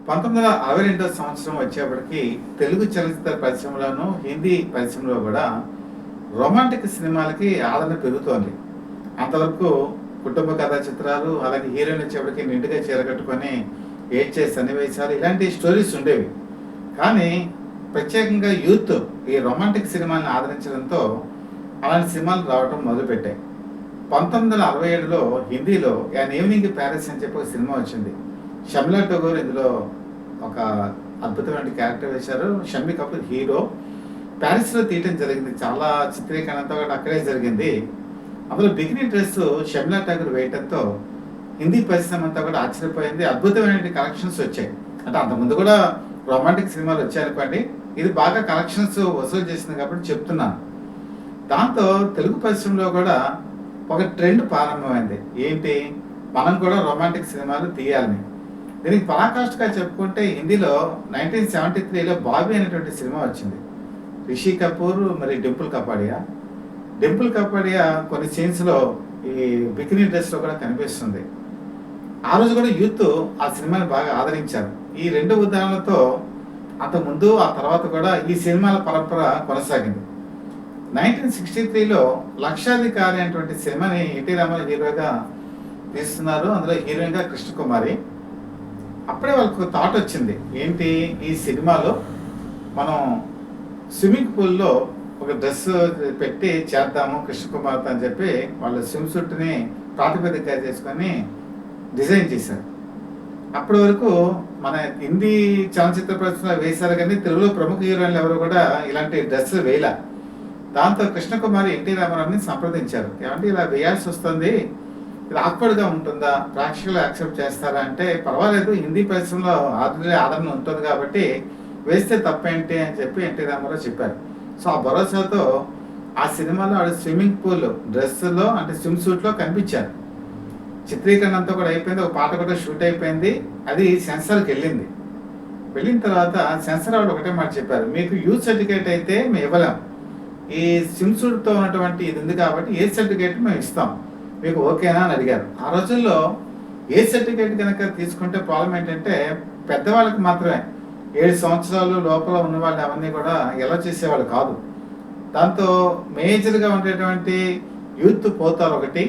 1962 సంవత్సరం వచ్చేప్పటికి తెలుగు చలనచిత్ర పరిశ్రమలోను, హిందీ పరిశ్రమలో కూడా రొమాంటిక్ సినిమాలకి ఆదరణ పెరుగుతోంది. అంతవరకు కుటుంబ కథా చిత్రాలు, అలాగే హీరోయిన్ వచ్చేప్పటికి నిండుగా చీర కట్టుకొని ఏడ్చే సన్నివేశాలు ఇలాంటి స్టోరీస్ ఉండేవి. కానీ ప్రత్యేకంగా యూత్ ఈ రొమాంటిక్ సినిమాలను ఆదరించడంతో అలాంటి సినిమాలు రావడం మొదలుపెట్టాయి. 1967లో హిందీలో యాన్ ఈవినింగ్ ప్యారిస్ అని చెప్పి ఒక సినిమా వచ్చింది. షమ్లా టగోర్ ఇందులో ఒక అద్భుతమైన క్యారెక్టర్ వేశారు. షమ్మి కపూర్ హీరో. ప్యారిస్లో తీయటం జరిగింది. చాలా చిత్రీకరణ అంతా కూడా అక్కడే జరిగింది. అందులో బిగినీ డ్రెస్ షమ్లా టగోర్ వేయటంతో హిందీ పరిశ్రమ అంతా కూడా ఆశ్చర్యపోయింది. అద్భుతమైన కలెక్షన్స్ వచ్చాయి. అంటే అంతకుముందు కూడా రొమాంటిక్ సినిమాలు వచ్చాయనుకోండి, ఇది బాగా కలెక్షన్స్ వసూలు చేసింది కాబట్టి చెప్తున్నాను. దాంతో తెలుగు పరిశ్రమలో కూడా ఒక ట్రెండ్ ప్రారంభమైంది. ఏంటి, మనం కూడా రొమాంటిక్ సినిమాలు తీయాలని. దీనికి పరాకాష్ఠగా చెప్పుకుంటే హిందీలో 1973లో బాబీ అనేటువంటి సినిమా వచ్చింది. రిషి కపూర్ మరి డింపుల్ కపాడియా కొన్ని సీన్స్లో ఈ బికినీ డ్రెస్లో కూడా కనిపిస్తుంది. ఆ రోజు కూడా యూత్ ఆ సినిమాని బాగా ఆదరించారు. ఈ రెండు ఉదాహరణలతో అంతకుముందు ఆ తర్వాత కూడా ఈ సినిమాల పరంపర కొనసాగింది. 1963లో లక్షాధికారి అనేటువంటి సినిమాని ఎన్టీ రామారావు హీరోగా తీస్తున్నారు. అందులో హీరోయిన్గా కృష్ణకుమారి. అప్పుడే వాళ్ళకు థాట్ వచ్చింది, ఏంటి ఈ సినిమాలో మనం స్విమ్మింగ్ పూల్లో ఒక డ్రెస్ పెట్టి చేద్దాము కృష్ణకుమార్తో అని చెప్పి వాళ్ళ స్విమ్ సూట్ని ప్రాతిపదికగా చేసుకొని డిజైన్ చేశారు. అప్పటి వరకు మన హిందీ చలనచిత్ర పరిశ్రమలో వేశారు, కానీ తెలుగులో ప్రముఖ హీరోయిన్లు ఎవరు కూడా ఇలాంటి డ్రెస్ వేయలే. దాంతో కృష్ణకుమారి ఎన్టీ రామారావుని సంప్రదించారు. ఏమంటే ఇలా వేయాల్సి వస్తుంది, ఇది ఆక్వర్డ్గా ఉంటుందా, ప్రేక్షకులు యాక్సెప్ట్ చేస్తారా అంటే, పర్వాలేదు హిందీ పరిశ్రమలో ఆదరణ ఉంటుంది కాబట్టి వేస్తే తప్పేంటి అని చెప్పి ఎన్టీ రామారావు చెప్పారు. సో ఆ భరోసాతో ఆ సినిమాలో ఆవిడ స్విమ్మింగ్ పూల్ డ్రెస్లో అంటే స్విమ్ సూట్లో కనిపించారు. చిత్రీకరణ అంతా కూడా అయిపోయింది. ఒక పాట కూడా షూట్ అయిపోయింది. అది సెన్సార్కి వెళ్ళిన తర్వాత సెన్సార్ ఆవిడ ఒకటే మాట చెప్పారు, మీకు యూత్ సర్టిఫికేట్ అయితే మేము ఇవ్వలేం, ఈ స్విమ్ సూట్తో ఉన్నటువంటి ఇది ఉంది కాబట్టి ఏ సర్టిఫికేట్ మేము ఇస్తాం, మీకు ఓకేనా అని అడిగారు. ఆ రోజుల్లో ఏ సర్టిఫికేట్ కనుక తీసుకుంటే ప్రాబ్లం ఏంటంటే పెద్దవాళ్ళకి మాత్రమే, 7 సంవత్సరాలు లోపల ఉన్న వాళ్ళు అవన్నీ కూడా ఎలా చేసేవాళ్ళు కాదు. దాంతో మేజర్గా ఉండేటువంటి యూత్ పోతారు ఒకటి,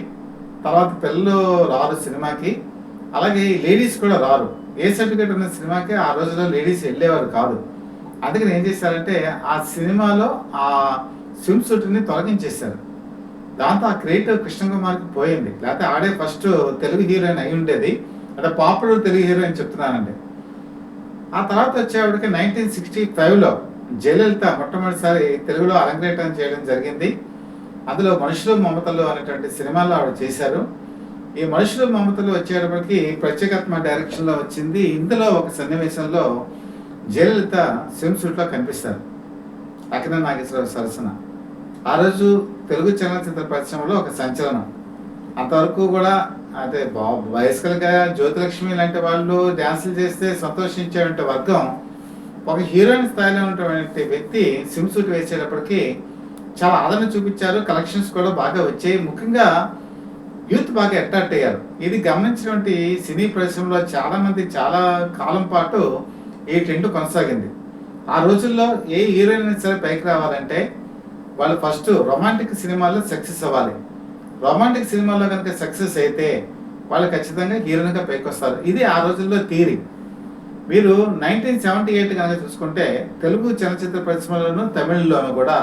తర్వాత పిల్లలు రారు సినిమాకి, అలాగే లేడీస్ కూడా రారు. ఏ సర్టిఫికేట్ ఉన్న సినిమాకి ఆ రోజుల్లో లేడీస్ వెళ్ళేవారు కాదు. అందుకని ఏం చేశారంటే ఆ సినిమాలో ఆ స్విమ్ సూట్ని తొలగించేశారు. దాంతో ఆ క్రియేటివ్ కృష్ణకుమార్కి పోయింది. లేకపోతే ఆడే ఫస్ట్ తెలుగు హీరోయిన్ అయి ఉండేది. అంటే పాపులర్ తెలుగు హీరోయిన్ చెప్తున్నానండి. ఆ తర్వాత వచ్చేవాడికి 1965లో జయలలిత మొట్టమొదటిసారి తెలుగులో అరంగేట్రం చేయడం జరిగింది. అందులో మనుషులు మమతలు అనేటువంటి సినిమాలో ఆవిడ చేశారు. ఈ మనుషులు మమతలు వచ్చేటప్పటికి ప్రత్యేకాత్మ డైరెక్షన్లో వచ్చింది. ఇందులో ఒక సన్నివేశంలో జయలలిత స్విమ్ సూట్లో కనిపిస్తారు అక్కినేని నాగేశ్వరరావు సరసన. ఆ రోజు తెలుగు చలనచిత్ర పరిశ్రమలో ఒక సంచలనం. అంతవరకు కూడా అంటే వయస్కులుగా జ్యోతిలక్ష్మి లాంటి వాళ్ళు డ్యాన్సులు చేస్తే సంతోషించేటువంటి వర్గం, ఒక హీరోయిన్ స్థాయిలో ఉన్నటువంటి వ్యక్తి స్విమ్ సూట్ వేసేటప్పటికి చాలా ఆదరణ చూపించారు. కలెక్షన్స్ కూడా బాగా వచ్చాయి. ముఖ్యంగా యూత్ బాగా అట్రాక్ట్ అయ్యారు. ఇది గమనించినటువంటి సినీ పరిశ్రమలో చాలా మంది చాలా కాలం పాటు ఈ ట్రెండ్ కొనసాగింది. ఆ రోజుల్లో ఏ హీరోయిన్ సరే పైకి రావాలంటే వాళ్ళు ఫస్ట్ రొమాంటిక్ సినిమాల్లో సక్సెస్ అవ్వాలి. రొమాంటిక్ సినిమాల్లో కనుక సక్సెస్ అయితే వాళ్ళు ఖచ్చితంగా హీరోయిన్గా పైకి వస్తారు. ఇది ఆ రోజుల్లో థియరీ. మీరు 1978 కనుక చూసుకుంటే తెలుగు చలనచిత్ర పరిశ్రమలోను తమిళ్లోనూ కూడా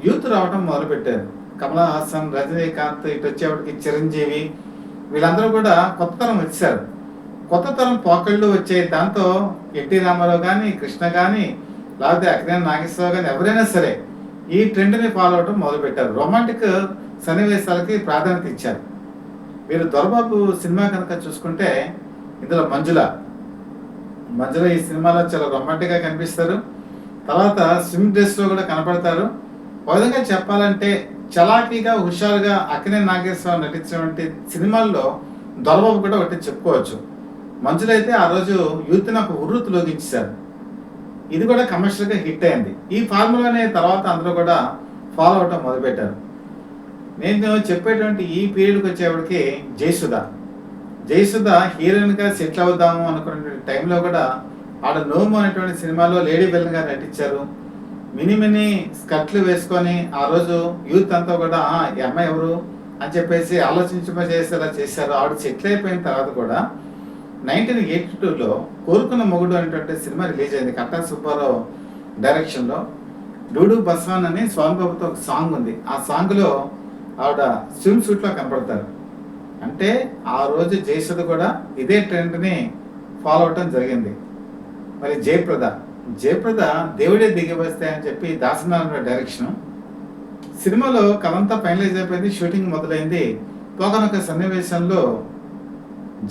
యూత్ రావడం మొదలుపెట్టారు. కమలా హాసన్, రజనీకాంత్, ఇటు వచ్చేవాడికి చిరంజీవి, వీళ్ళందరూ కూడా కొత్త తరం వచ్చారు. కొత్త తరం పోకళ్ళు వచ్చాయి. దాంతో ఎన్టీ రామారావు కానీ, కృష్ణ కానీ, లేకపోతే అక్కినేని నాగేశ్వరరావు కానీ ఎవరైనా సరే ఈ ట్రెండ్ని ఫాలో అవడం మొదలుపెట్టారు. రొమాంటిక్ సన్నివేశాలకి ప్రాధాన్యత ఇచ్చారు. మీరు దొరబాబు సినిమా కనుక చూసుకుంటే ఇందులో మంజుల ఈ సినిమాలో చాలా రొమాంటిక్గా కనిపిస్తారు. తర్వాత స్విమ్ డ్రెస్లో కూడా కనపడతారు. ఒక విధంగా చెప్పాలంటే చలాకీగా, హుషారుగా అక్కినేని నాగేశ్వరరావు నటించినటువంటి సినిమాల్లో దొరబాబు కూడా ఒకటి చెప్పుకోవచ్చు. మంజుల అయితే ఆ రోజు యూత్ని ఒక ఉర్రూతు లోగించారు. ఇది కూడా కమర్షియల్గా హిట్ అయింది. ఈ ఫార్ములానే తర్వాత అందరూ కూడా ఫాలో అవటం మొదలుపెట్టారు. నేను చెప్పేటువంటి ఈ పీరియడ్కి వచ్చేవాడికి జయసుధ హీరోయిన్ గా సెటిల్ అవుదాము అనుకున్న టైంలో కూడా ఆడ నోము అనేటువంటి సినిమాలో లేడీ విలన్ గా నటించారు. మినీ మినీ స్కర్ట్లు వేసుకొని ఆ రోజు యూత్ అంతా కూడా ఈ అమ్మాయి ఎవరు అని చెప్పేసి ఆలోచించేలా చేశారు. ఆవిడ సెటిల్ అయిపోయిన తర్వాత కూడా 1982లో కోరుకున్న మొగుడు అనేటువంటి సినిమా రిలీజ్ అయింది. కట్టా సుబ్బారావు డైరెక్షన్లో. డూడు బస్వాన్ అని స్వామి బాబుతో ఒక సాంగ్ ఉంది. ఆ సాంగ్లో ఆవిడ స్విమ్ సూట్లో కనపడతారు. అంటే ఆ రోజు జయసుధ కూడా ఇదే ట్రెండ్ని ఫాలో అవటం జరిగింది. మరి జయప్రద దేవుడే దిగి వస్తే అని చెప్పి దాసనారాయణ డైరెక్షన్. సినిమాలో కథంతా ఫైనలైజ్ అయిపోయింది, షూటింగ్ మొదలైంది. ఒకనొక సన్నివేశంలో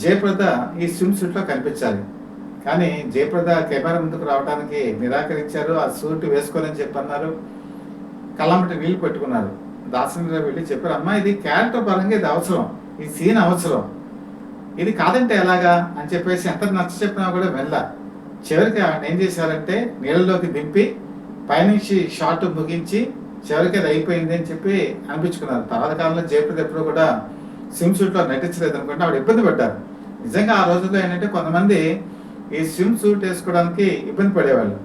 జయప్రద ఈ స్విమ్ సూట్లో కనిపించాలి. కానీ జయప్రద కెమెరా ముందుకు రావడానికి నిరాకరించారు. ఆ సూట్ వేసుకోవాలని చెప్పన్నారు. కళ్ళమ్మటి నీళ్లు పెట్టుకున్నారు. దాసనారాయణ వెళ్ళి చెప్పారు, అమ్మా ఇది క్యారెక్టర్ పరంగా ఇది అవసరం, ఈ సీన్ అవసరం, ఇది కాదంటే ఎలాగా అని చెప్పేసి ఎంత నచ్చ చెప్పినా కూడా వెళ్ళా. చివరికి ఆయన ఏం చేశారంటే నీళ్ళలోకి దింపి పైనుంచి షార్ట్ ముగించి చివరికి అది అయిపోయింది అని చెప్పి అనిపించుకున్నారు. తర్వాత కాలంలో జయప్రద ఎప్పుడు కూడా స్విమ్ సూట్లో నటించలేదు అనుకుంటే ఆవిడ ఇబ్బంది పడ్డారు. నిజంగా ఆ రోజుల్లో ఏంటంటే కొంతమంది ఈ స్విమ్ సూట్ వేసుకోవడానికి ఇబ్బంది పడేవాళ్ళు.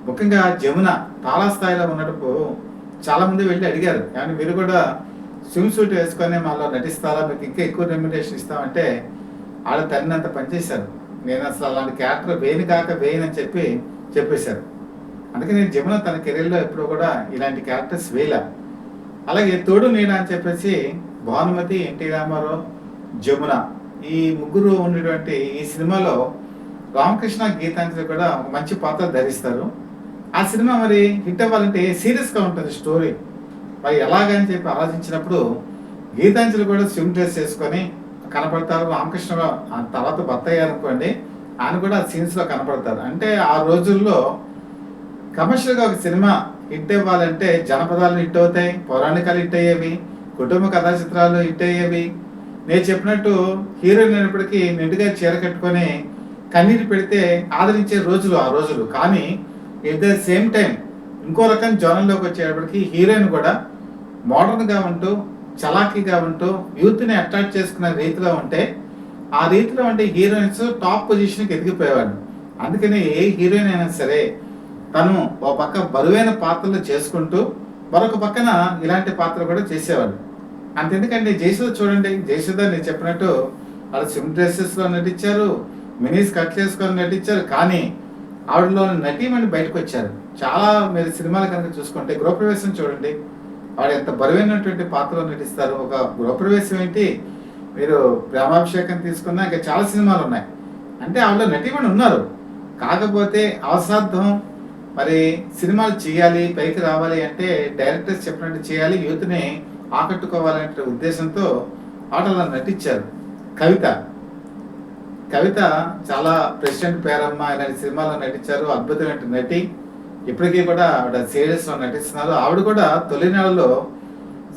ముఖ్యంగా జమున తాళాస్థాయిలో ఉన్నప్పుడు చాలా మంది వెళ్ళి అడిగారు, కానీ మీరు కూడా స్విమ్ సూట్ వేసుకొని మాలో నటిస్తారా, మీకు ఇంకా ఎక్కువ రెమ్యునరేషన్ ఇస్తామంటే ఆడ తల్లినంత పనిచేశారు. నేను అసలు అలాంటి క్యారెక్టర్ వేయను కాక వేయను అని చెప్పేశారు. అందుకే నేను జమున తన కెరీర్లో ఎప్పుడు కూడా ఇలాంటి క్యారెక్టర్స్ వేయలే. అలాగే తోడు నీడ అని చెప్పేసి భానుమతి, ఎన్టీ రామారావు, జమున ఈ ముగ్గురు ఉన్నటువంటి ఈ సినిమాలో రామకృష్ణ గీతాంజలి కూడా ఒక మంచి పాత్ర ధరిస్తారు. ఆ సినిమా మరి హిట్ అవ్వాలంటే సీరియస్గా ఉంటుంది స్టోరీ. మరి ఎలాగని చెప్పి ఆలోచించినప్పుడు గీతాంజలి కూడా స్విమ్ డ్రెస్ వేసుకొని కనపడతారు. రామకృష్ణ ఆ తర్వాత భర్త అయ్యారనుకోండి, ఆయన కూడా సీన్స్లో కనపడతారు. అంటే ఆ రోజుల్లో కమర్షియల్గా ఒక సినిమా హిట్ అవ్వాలంటే జనపదాలు హిట్ అవుతాయి, పౌరాణికాలు హిట్ అయ్యేవి, కుటుంబ కథా చిత్రాలు హిట్ అయ్యేవి. నేను చెప్పినట్టు హీరోయిన్ అయినప్పటికీ నిండుగా చీర కట్టుకొని కన్నీరు పెడితే ఆదరించే రోజులు ఆ రోజులు. కానీ ఎట్ ద సేమ్ టైం ఇంకో రకం జోనల్లోకి వచ్చేటప్పటికి హీరోయిన్ కూడా మోడర్న్గా ఉంటూ చలాకీగా ఉంటూ యూత్ని అట్రాక్ట్ చేసుకునే రీతిలో ఉంటే ఆ రీతిలో ఉంటే హీరోయిన్స్ టాప్ పొజిషన్కి ఎదిగిపోయేవాడు. అందుకని ఏ హీరోయిన్ అయినా సరే తను ఓ పక్క బరువైన పాత్రలు చేసుకుంటూ మరొక పక్కన ఇలాంటి పాత్రలు కూడా చేసేవాడు. అంతెందుకంటే జయసుధ చూడండి, జయసుధ నేను చెప్పినట్టు వాళ్ళు స్విమ్ డ్రెస్సెస్లో నటించారు, మినీస్ కట్ చేసుకొని నటించారు. కానీ ఆవిడలో నటీమణి బయటకు వచ్చారు. చాలా మీరు సినిమాలు కనుక చూసుకుంటే గృహప్రవేశం చూడండి, ఆవిడ ఎంత బరువైనటువంటి పాత్రలో నటిస్తారు. ఒక గృహప్రవేశం ఏంటి, మీరు ప్రేమాభిషేకం తీసుకున్నా ఇంకా చాలా సినిమాలు ఉన్నాయి. అంటే ఆవిడ నటీమణి ఉన్నారు. కాకపోతే అవసార్థం మరి సినిమాలు చేయాలి, పైకి రావాలి అంటే డైరెక్టర్స్ చెప్పినట్టు చేయాలి, యూత్ని ఆకట్టుకోవాలనే ఉద్దేశంతో ఆటలో నటించారు. కవిత చాలా ప్రెసిడెంట్ పేరమ్మ ఇలాంటి సినిమాలో నటించారు. అద్భుతమైన నటి. ఇప్పటికీ కూడా ఆవిడ సీరియస్లో నటిస్తున్నారు. ఆవిడ కూడా తొలి నెలలో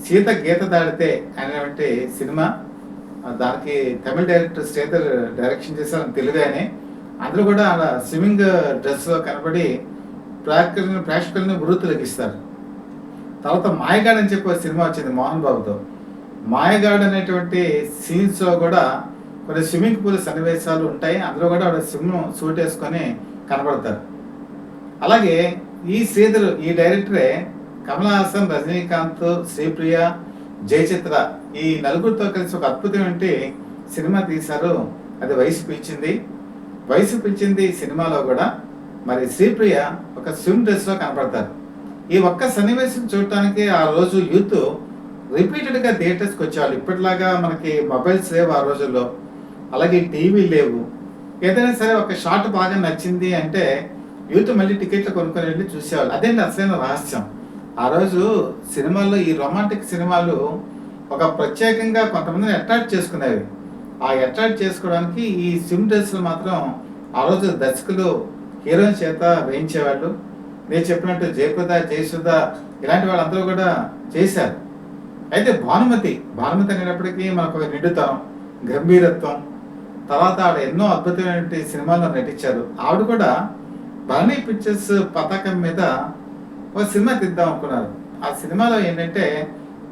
సీత గీత దాడితే అనేటువంటి సినిమా, దానికి తమిళ డైరెక్టర్ శ్రీధర్ డైరెక్షన్ చేశారు, తెలుగునే. అందులో కూడా అలా స్విమ్మింగ్ డ్రెస్లో కనబడి ప్రేక్షకులని వృత్తులకిస్తారు. తర్వాత మాయగాడ్ అని చెప్పి సినిమా వచ్చింది మోహన్ బాబుతో. మాయగాడ్ అనేటువంటి సీన్స్లో కూడా కొన్ని స్విమ్మింగ్ పూల్ సన్నివేశాలు ఉంటాయి. అందులో కూడా ఆవిడ స్విమ్ సూట్ వేసుకొని కనబడతారు. అలాగే ఈ శ్రీధర్ ఈ డైరెక్టరే కమల్ హాసన్, రజనీకాంత్, శ్రీప్రియ, జయచిత్ర ఈ నలుగురితో కలిసి ఒక అద్భుతమైన సినిమా తీశారు. అది వయసు పిలిచింది సినిమాలో కూడా మరి శ్రీప్రియ ఒక స్విమ్ డ్రెస్లో కనపడతారు. ఈ ఒక్క సన్నివేశం చూడటానికి ఆ రోజు యూత్ రిపీటెడ్గా థియేటర్స్కి వచ్చేవాళ్ళు. ఇప్పటిలాగా మనకి మొబైల్స్ లేవు ఆ రోజుల్లో, అలాగే టీవీ లేవు. ఏదైనా సరే ఒక షాట్ బాగా నచ్చింది అంటే యూత్ మళ్ళీ టికెట్లు కొనుక్కొని వెళ్ళి చూసేవాళ్ళు. అదేంటి అసలైన రహస్యం. ఆ రోజు సినిమాల్లో ఈ రొమాంటిక్ సినిమాలు ఒక ప్రత్యేకంగా కొంతమందిని అట్రాక్ట్ చేసుకునేవి. ఆ అట్రాక్ట్ చేసుకోవడానికి ఈ స్విమ్ డ్రెస్లు మాత్రం ఆ రోజు దర్శకులు హీరోయిన్ చేత వేయించేవాళ్ళు. నేను చెప్పినట్టు జయప్రద, జయసుధ ఇలాంటి వాళ్ళందరూ కూడా చేశారు. అయితే భానుమతి అనేటప్పటికీ మనకు నిండుతనం, గంభీరత్వం, తర్వాత ఆవిడ ఎన్నో అద్భుతమైన సినిమాల్లో నటించారు. ఆవిడ కూడా భరణి పిక్చర్స్ పతాకం మీద ఒక సినిమా తీద్దాం అనుకున్నారు. ఆ సినిమాలో ఏంటంటే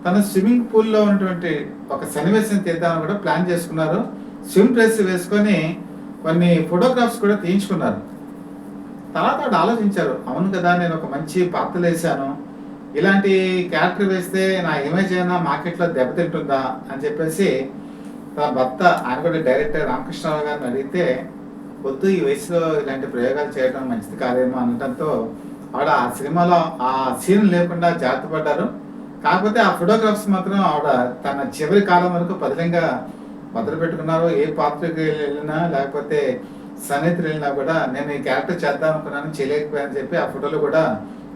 తన స్విమ్మింగ్ పూల్లో ఉన్నటువంటి ఒక సన్నివేశం తీద్దామని కూడా ప్లాన్ చేసుకున్నారు. స్విమ్ డ్రెస్ వేసుకొని కొన్ని ఫోటోగ్రాఫ్స్ కూడా తీయించుకున్నారు. తర్వాత ఆవిడ ఆలోచించారు, అవును కదా నేను ఒక మంచి పాత్రలు వేశాను, ఇలాంటి క్యారెక్టర్ వేస్తే నా ఇమేజ్ అయినా మార్కెట్లో దెబ్బతింటుందా అని చెప్పేసి తన భర్త, ఆయన కూడా డైరెక్టర్ రామకృష్ణరావు గారిని అడిగితే, వద్దు ఈ వయసులో ఇలాంటి ప్రయోగాలు చేయడం మంచిది కాదేమో అనడంతో ఆవిడ ఆ సినిమాలో ఆ సీన్ లేకుండా జాగ్రత్త పడ్డారు. కాకపోతే ఆ ఫోటోగ్రాఫ్స్ మాత్రం ఆవిడ తన చివరి కాలం వరకు పదిలంగా భద్ర పెట్టుకున్నారు. ఏ పాత్రకి వెళ్ళినా లేకపోతే సన్నిహితులు వెళ్ళినా కూడా నేను ఈ క్యారెక్టర్ చేద్దాం అనుకున్నాను, చేయలేకపోయానని చెప్పి ఆ ఫోటోలు కూడా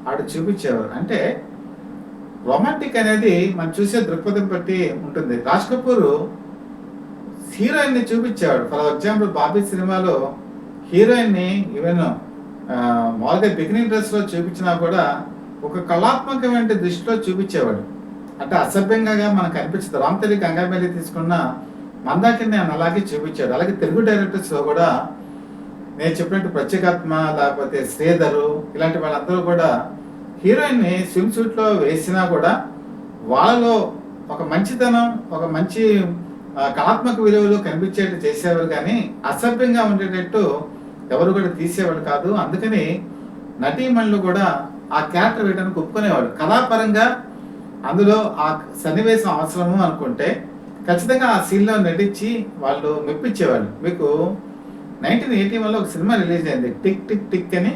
ఆవిడ చూపించేవారు. అంటే రొమాంటిక్ అనేది మనం చూసే దృక్పథం బట్టి ఉంటుంది. రాజ్ కపూర్ హీరోయిన్ ని చూపించేవాడు. ఫర్ ఎగ్జాంపుల్ బాబీ సినిమాలో హీరోయిన్ ని ఈవెన్ మామూలుగా బిగినింగ్ డ్రెస్ లో చూపించినా కూడా ఒక కళాత్మకమైన దృష్టిలో చూపించేవాడు. అంటే అసభ్యంగా మనకు అనిపించదు. రామతల్లి గంగామెల్లి తీసుకున్న మందాకిని ఆయన అలాగే చూపించాడు. అలాగే తెలుగు డైరెక్టర్స్ లో కూడా నేను చెప్పినట్టు ప్రత్యేకాత్మ లేకపోతే శ్రీధరు ఇలాంటి వాళ్ళందరూ కూడా హీరోయిన్ ని స్విమ్ సూట్ లో వేసినా కూడా వాళ్ళలో ఒక మంచితనం, ఒక మంచి కళాత్మక విలువలు కనిపించేట్టు చేసేవారు, కానీ అసభ్యంగా ఉండేటట్టు ఎవరు కూడా తీసేవాడు కాదు. అందుకని నటీమణులు కూడా ఆ క్యారెక్టర్ వేయడానికి ఒప్పుకునేవాడు. కళాపరంగా అందులో ఆ సన్నివేశం అవసరము అనుకుంటే ఖచ్చితంగా ఆ సీన్లో నటించి వాళ్ళు మెప్పించేవాళ్ళు. మీకు 1981లో ఒక సినిమా రిలీజ్ అయింది, టిక్ టిక్ టిక్ అని.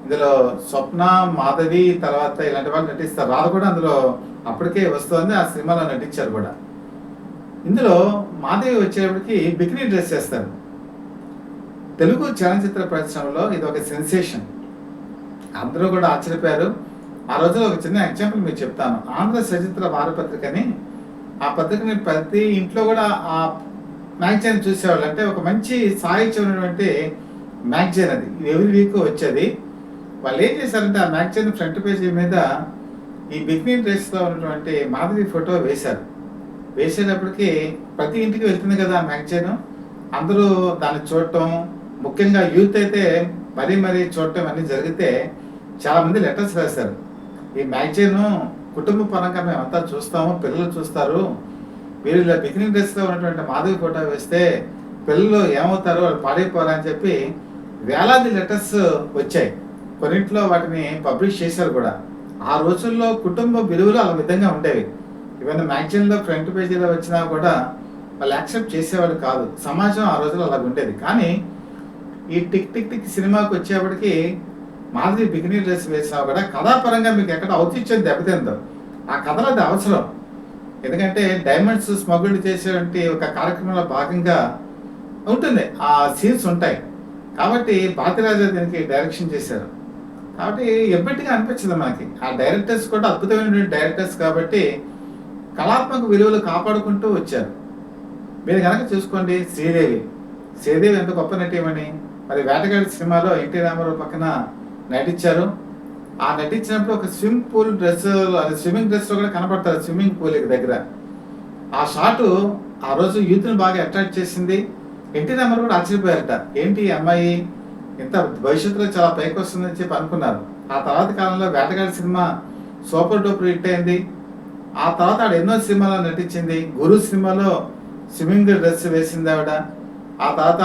ఇందులో స్వప్న, మాధవి తర్వాత ఇలాంటి వాళ్ళు నటిస్తారు. రాదు కూడా అందులో అప్పటికే వస్తుంది, ఆ సినిమాలో నటించారు కూడా. ఇందులో మాధవి వచ్చేటప్పటికి బికినీ డ్రెస్ చేస్తారు. తెలుగు చలనచిత్ర పరిశ్రమలో ఇది ఒక సెన్సేషన్. అందరూ కూడా ఆశ్చర్యపోయారు. ఆ రోజులో ఒక చిన్న ఎగ్జాంపుల్ మీకు చెప్తాను. ఆంధ్ర సచిత్ర వారపత్రికని, ఆ పత్రికని ప్రతి ఇంట్లో కూడా ఆ మ్యాగజైన్ చూసేవాళ్ళు. అంటే ఒక మంచి సాహిత్యం ఉన్నటువంటి మ్యాగజైన్ అది, ఎవ్రీ వీక్ వచ్చేది. వాళ్ళు ఏం చేశారంటే ఆ మ్యాగజైన్ ఫ్రంట్ పేజీ మీద ఈ బికినీ డ్రెస్లో ఉన్నటువంటి మాధవి ఫోటో వేశారు. వేసేటప్పటికి ప్రతి ఇంటికి వెళ్తుంది కదా ఆ మ్యాగజైన్, అందరూ దాన్ని చూడటం, ముఖ్యంగా యూత్ అయితే మరీ చూడటం అన్నీ జరిగితే చాలామంది లెటర్స్ రాశారు. ఈ మ్యాగజైన్ కుటుంబ పరంగా మేమంతా చూస్తాము, పిల్లలు చూస్తారు, మీరు ఇలా బికినీ డ్రెస్లో ఉన్నటువంటి మాధవి ఫోటో వేస్తే పిల్లలు ఏమవుతారో వాళ్ళు పాడైపోరా అని చెప్పి వేలాది లెటర్స్ వచ్చాయి. కొన్నింటిలో వాటిని పబ్లిష్ చేశారు కూడా. ఆ రోజుల్లో కుటుంబ విలువలు అలా విధంగా ఉండేవి. ఈవెన్ మ్యాగజైన్లో ఫ్రంట్ పేజీలో వచ్చినా కూడా వాళ్ళు యాక్సెప్ట్ చేసేవాళ్ళు కాదు. సమాజం ఆ రోజుల్లో అలా ఉండేది. కానీ ఈ టిక్ టిక్ టిక్ సినిమాకి వచ్చేప్పటికి మాధవి బికినీ డ్రెస్ వేసినా కూడా కథాపరంగా మీకు ఎక్కడ ఔచిత్యం దెబ్బతిందో. ఆ కథలో అది అవసరం. ఎందుకంటే డైమండ్స్ స్మగుల్డ్ చేసేటువంటి ఒక కార్యక్రమంలో భాగంగా ఉంటుంది, ఆ సీన్స్ ఉంటాయి. కాబట్టి భారతీరాజా దీనికి డైరెక్షన్ చేశారు. కాబట్టి ఎప్పటిగా అనిపించదు మనకి. ఆ డైరెక్టర్స్ కూడా అద్భుతమైనటువంటి డైరెక్టర్స్ కాబట్టి కళాత్మక విలువలు కాపాడుకుంటూ వచ్చారు. మీరు కనుక చూసుకోండి, శ్రీదేవి ఎంత గొప్ప నటీమని. మరి వేటగాడి సినిమాలో ఎన్టీ రామారావు పక్కన నటించారు. ఆ నటించినప్పుడు ఒక స్విమ్మింగ్ పూల్ డ్రెస్, అది స్విమ్మింగ్ డ్రెస్లో కూడా కనపడతారు స్విమ్మింగ్ పూల్ దగ్గర. ఆ షాటు ఆ రోజు యూత్ని బాగా అట్రాక్ట్ చేసింది. ఎన్టీ రామారావు కూడా ఆశ్చర్యపోయారట, ఏంటి ఈ అమ్మాయి ఇంత భవిష్యత్తులో చాలా పైకి వస్తుందని చెప్పి అనుకున్నారు. ఆ తర్వాత కాలంలో వేటగాడి సినిమా సూపర్ డూపర్ హిట్ అయింది. ఆ తర్వాత ఆవిడ ఎన్నో సినిమాలో నటించింది. గురు సినిమాలో స్విమ్మింగ్ డ్రెస్ వేసింది ఆవిడ. ఆ తర్వాత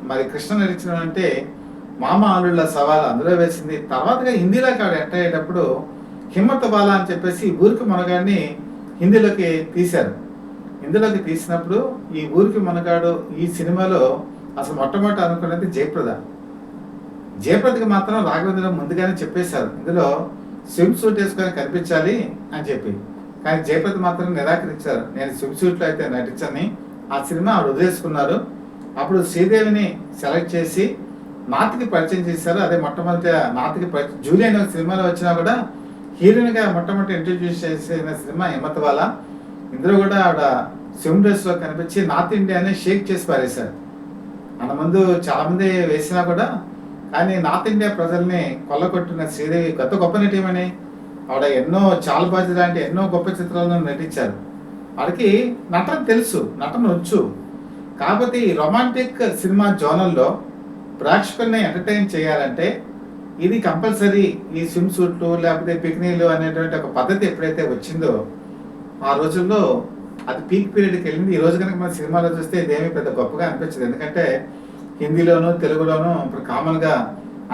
మరి కృష్ణ నటించినంటే మామ అల్లుళ్ళ సవాల్ అందులో వేసింది. తర్వాతగా హిందీలోకి ఆవిడ ఎంటర్ అయ్యేటప్పుడు హిమ్మత్ బాలా అని చెప్పేసి ఈ ఊరికి మనగాడిని హిందీలోకి తీశారు. ఇందులోకి తీసినప్పుడు ఈ ఊరికి మనగాడు ఈ సినిమాలో అసలు మొట్టమొదటి అనుకున్నది జయప్రదకి మాత్రం రాఘవేంద్ర ముందుగానే చెప్పేశారు, ఇందులో స్విమ్ సూట్ వేసుకొని కనిపించాలి అని చెప్పి. కానీ జయప్రద మాత్రం నిరాకరించారు, నేను స్విమ్ సూట్లో అయితే నటించని. ఆ సినిమా ఆవిడ వదిలేసుకున్నారు. అప్పుడు శ్రీదేవిని సెలెక్ట్ చేసి నాతికి పరిచయం చేశారు. అదే మొట్టమొదటి నాతికి జూలీ అనే సినిమాలో వచ్చినా కూడా హీరోయిన్గా మొట్టమొదటి ఇంట్రడ్యూస్ చేసిన సినిమా హిమ్మత్ వాలా. ఇందులో కూడా ఆవిడ స్విమ్ డ్రెస్లో కనిపించి నార్త్ ఇండియాని షేక్ చేసి పారేశారు. మన ముందు చాలామంది వేసినా కూడా, కానీ నార్త్ ఇండియా ప్రజల్ని కొల్లగొట్టిన శ్రీదేవి గొప్ప నటీమని. ఆవిడ ఎన్నో చాలబాజీ లాంటి ఎన్నో గొప్ప చిత్రాలను నటించారు. వాడికి నటన తెలుసు, నటన వచ్చు. కాకపోతే ఈ రొమాంటిక్ సినిమా జోనల్లో ప్రేక్షకుల్ని ఎంటర్టైన్ చేయాలంటే ఇది కంపల్సరీ. ఈ స్విమ్ సూట్లు లేకపోతే పిక్నీలు అనేటువంటి ఒక పద్ధతి ఎప్పుడైతే వచ్చిందో ఆ రోజుల్లో అది పీక్ పీరియడ్కి వెళ్ళింది. ఈ రోజు కనుక మన సినిమాలో చూస్తే ఇదేమీ పెద్ద గొప్పగా అనిపించదు. ఎందుకంటే హిందీలోను, తెలుగులోను ఇప్పుడు కామన్‌గా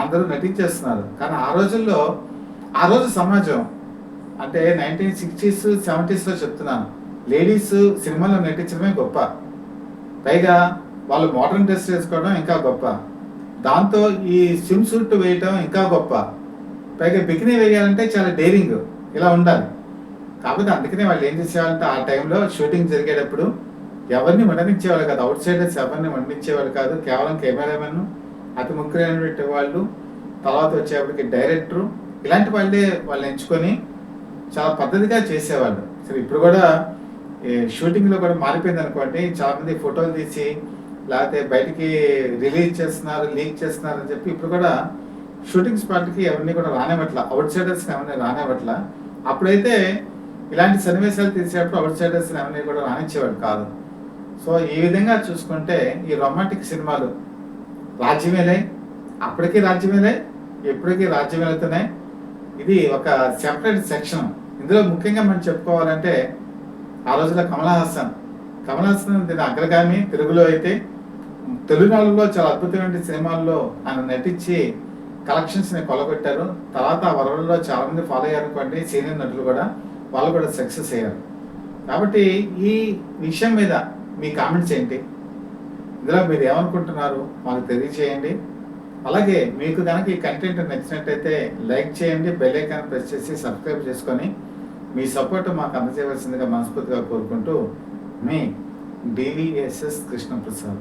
అందరూ నటించేస్తున్నారు. కానీ ఆ రోజుల్లో, ఆ రోజు సమాజం అంటే 1960స్, 70స్‌లో చెప్తున్నాను. లేడీస్ సినిమాలో నటించడమే గొప్ప. పైగా వాళ్ళు మోడర్న్ డ్రెస్ వేసుకోవడం ఇంకా గొప్ప. దాంతో ఈ స్విమ్ సూట్ వేయటం ఇంకా గొప్ప. పైగా బికినీ వేయాలంటే చాలా డేరింగ్. ఇలా ఉండాలి. కాకపోతే అందుకనే వాళ్ళు ఏం చేసేవాళ్ళంటే ఆ టైంలో షూటింగ్ జరిగేటప్పుడు ఎవరిని ఉండనిచ్చేవాళ్ళు కాదు. ఔట్ సైడర్స్ ఎవరిని ఉండనిచ్చేవాళ్ళు కాదు. కేవలం కెమెరామెన్, అతి ముఖ్యమైనటువంటి వాళ్ళు, తర్వాత వచ్చేప్పటికి డైరెక్టరు, ఇలాంటి వాళ్ళే వాళ్ళు ఎంచుకొని చాలా పద్ధతిగా చేసేవాళ్ళు. సరే ఇప్పుడు కూడా షూటింగ్‌లో కూడా మారిపోయింది అనుకోండి. చాలామంది ఫోటోలు తీసి లేకపోతే బయటికి రిలీజ్ చేస్తున్నారు, లీక్ చేస్తున్నారు అని చెప్పి ఇప్పుడు కూడా షూటింగ్ స్పాట్‌కి ఎవరిని కూడా రానివ్వట్ల. ఔట్ సైడర్స్‌ని ఎవరిని రానివ్వట్ల. అప్పుడైతే ఇలాంటి సన్నివేశాలు తీసేటప్పుడు ఔట్ సైడర్స్‌ని ఎవరిని కూడా రానిచ్చేవాడు కాదు. సో ఈ విధంగా చూసుకుంటే ఈ రొమాంటిక్ సినిమాలు రాజ్యమేలే, అప్పటికి రాజ్యమేలే, ఇప్పటికీ రాజ్యమేలుతున్నాయి. ఇది ఒక సెపరేట్ సెక్షన్. ఇందులో ముఖ్యంగా మనం చెప్పుకోవాలంటే ఆ రోజుల్లో కమల్ హాసన్ దీని అగ్రగామి. తెలుగులో అయితే తెలుగునాడులో చాలా అద్భుతమైన సినిమాల్లో ఆయన నటించి కలెక్షన్స్ని కొలగొట్టారు. తర్వాత ఆ వరవల్లో చాలా మంది ఫాలో అయ్యారు అనుకోండి. సీనియర్ నటులు కూడా వాళ్ళు కూడా సక్సెస్ అయ్యారు. కాబట్టి ఈ విషయం మీద మీ కామెంట్స్ ఏంటి? ఇందులో మీరు ఏమనుకుంటున్నారు మాకు తెలియజేయండి. అలాగే మీకు కనుక ఈ కంటెంట్ నచ్చినట్టయితే లైక్ చేయండి, బెల్ ఐకాన్ ప్రెస్ చేసి సబ్స్క్రైబ్ చేసుకొని మీ సపోర్ట్ మాకు అందజేయవలసిందిగా మనస్ఫూర్తిగా కోరుకుంటూ మీ డివిఎస్ఎస్ కృష్ణప్రసాద్.